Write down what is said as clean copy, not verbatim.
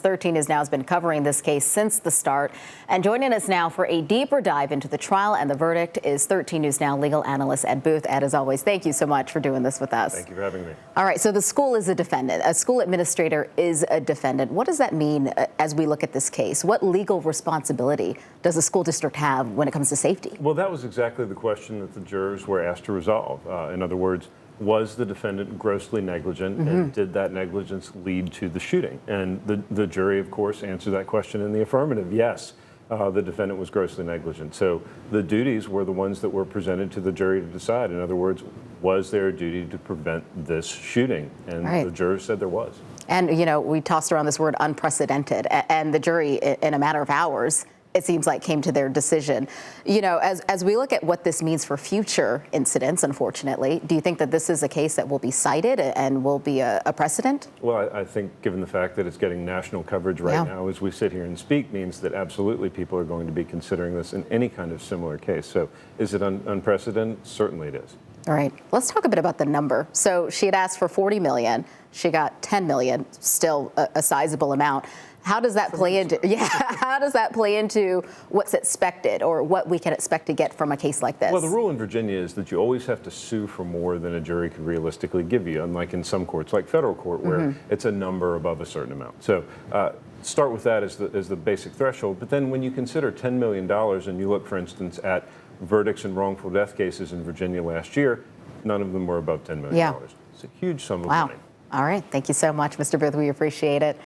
13 News Now has been covering this case since the start. And joining us now for a deeper dive into the trial and the verdict is 13 News Now legal analyst Ed Booth. Ed, as always, thank you so much for doing this with us. Thank you for having me. All right, so the school is a defendant. A school administrator is a defendant. What does that mean as we look at this case? What legal responsibility does a school district have when it comes to safety? Well, that was exactly the question that the jurors were asked to resolve. In other words, was the defendant grossly negligent, and did that negligence lead to the shooting? And the jury, of course, answered that question in the affirmative. Yes, the defendant was grossly negligent. So the duties were the ones that were presented to the jury to decide. In other words, was there a duty to prevent this shooting? And the jurors said there was. And, you know, we tossed around this word unprecedented, and the jury, in a matter of hours, it seems like, came to their decision. You know, as we look at what this means for future incidents, unfortunately, do you think that this is a case that will be cited and will be a precedent? Well, I think given the fact that it's getting national coverage right now as we sit here and speak means that absolutely people are going to be considering this in any kind of similar case. So is it unprecedented? Certainly it is. All right, let's talk a bit about the number. So she had asked for $40 million. She got $10 million, still a sizable amount. How does that play into, how does that play into what's expected or what we can expect to get from a case like this? Well, the rule in Virginia is that you always have to sue for more than a jury could realistically give you, unlike in some courts, like federal court, where it's a number above a certain amount. So start with that as the basic threshold. But then when you consider $10 million and you look, for instance, at verdicts in wrongful death cases in Virginia last year, none of them were above $10 million. It's a huge sum of money. All right. Thank you so much, Mr. Booth. We appreciate it.